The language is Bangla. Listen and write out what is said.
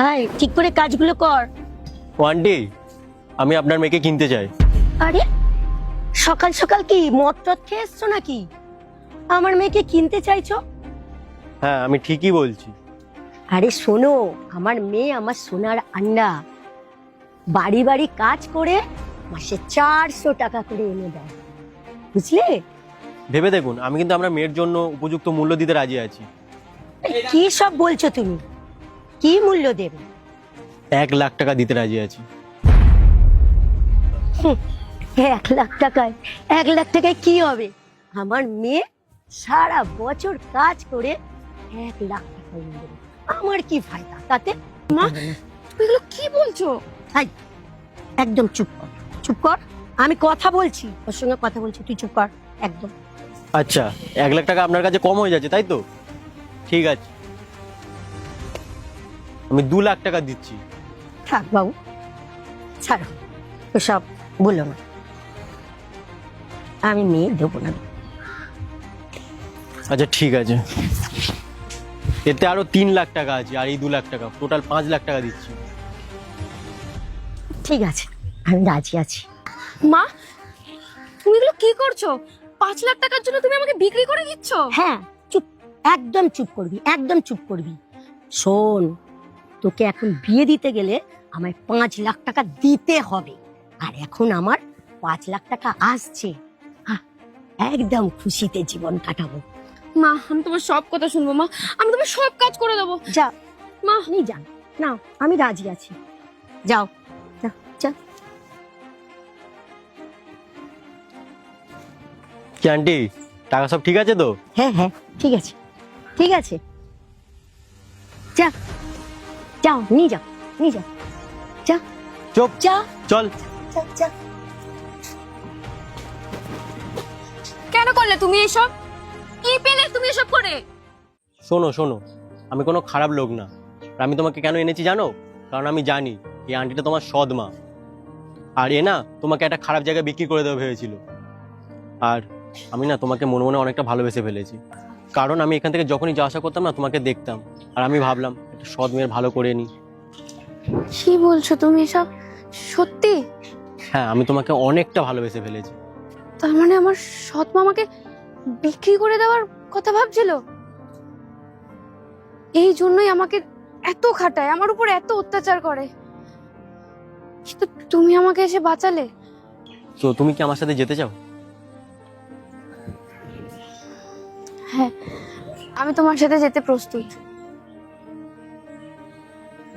আয় ঠিক করে কাজগুলো কর। ওয়ান্ডি, আমি আপনার মেয়েকে কিনতে চাই। আরে সকাল সকাল কি মদ টদ খেয়ে এসছো নাকি? আমার মেয়েকে কিনতে চাইছো? হ্যাঁ, আমি ঠিকই বলছি। আরে শোনো, আমার মেয়ে আমার সোনার আন্ডা। বাড়ি বাড়ি কাজ করে মাসে 400 টাকা করে এনে দেয়, বুঝলে? ভেবে দেখুন, আমি কিন্তু আপনার মেয়ের জন্য উপযুক্ত মূল্য দিতে রাজি আছি। কি সব বলছো তুমি? কি মূল্য দেবে? 1,00,000 টাকা দিতে রাজি আছি। 1,00,000 টাকায়? 1,00,000 টাকায় কি হবে? আমার মেয়ে সারা বছর কাজ করে 1,00,000 টাকা এনে দেবে। আমার কি ফায়দা তাতে? মা, এগুলো কি বলছো? হাই, একদম চুপ কর, চুপ কর। আমি কথা বলছি, ওর সঙ্গে কথা বলছি, তুই চুপ কর একদম। আচ্ছা, 1,00,000 টাকা আপনার কাছে কম হয়ে যাচ্ছে, তাই তো? ঠিক আছে, আমি 2,00,000 টাকা দিচ্ছি। থাক বাবু, ছাড়ো ওসব বলো না, আমি মেয়ে দেবো না। আচ্ছা ঠিক আছে, এতে আরো 3,00,000 টাকা আছে, আর এই 2,00,000 টাকা, টোটাল 5,00,000 টাকা দিচ্ছি। ঠিক আছে, আমি রাজি আছি। মা, তুমি এগুলো কি করছো? 5,00,000 টাকার জন্য তুমি আমাকে বিক্রি করে দিচ্ছ? হ্যাঁ, চুপ, একদম চুপ করবি, একদম চুপ করবি। শোন, তোকে এখন বিয়ে দিতে গেলে আমায় 5,00,000 টাকা দিতে হবে, আর এখন আমার 5,00,000 টাকা আসছে। একদম খুশিতে জীবন কাটাবো। মা, আমি তোমার সব কথা শুনবো মা, আমি তোমার সব কাজ করে দেবো। যা মা, নিয়ে যান, না আমি রাজি আছি, যাও যা যা। কি আন্টি, টাকা সব ঠিক আছে তো? হ্যাঁ হ্যাঁ, ঠিক আছে, ঠিক আছে, যা যাও, নিয়ে যাও, নিয়ে যাও, যা চুপ, যা চল। যা যা। কেন করলে তুমি এসব? কি পেলে তুমি এসব করে? শোনো শোনো, আমি কোনো খারাপ লোক না। আর আমি তোমাকে কেন এনেছি জানো? কারণ আমি জানি এই আন্টিটা তোমার সৎ মা, আর এ না তোমাকে একটা খারাপ জায়গায় বিক্রি করে দেওয়া ভেবেছিল। আর আমি না তোমাকে মনে মনে অনেকটা ভালোবেসে ফেলেছি, কারণ আমি এখান থেকে যখনই যাওয়া আসা করতাম না তোমাকে দেখতাম, আর আমি ভাবলাম একটা সৎ মেয়ের ভালো করে নিই। কি বলছো তুমি এসব? সত্যি? হ্যাঁ, আমি তোমাকে অনেকটা ভালোবেসে ফেলেছি। তার মানে আমার সৎ মা আমাকে বিক্রি করে দেওয়ার কথা ভাবছিল? এই জন্যই আমাকে এত খাটায়, আমার উপর এত অত্যাচার করে, কিন্তু তুমি আমাকে এসে বাঁচালে। তো তুমি কি আমার সাথে যেতে চাও? হ্যাঁ, আমি তোমার সাথে যেতে প্রস্তুত।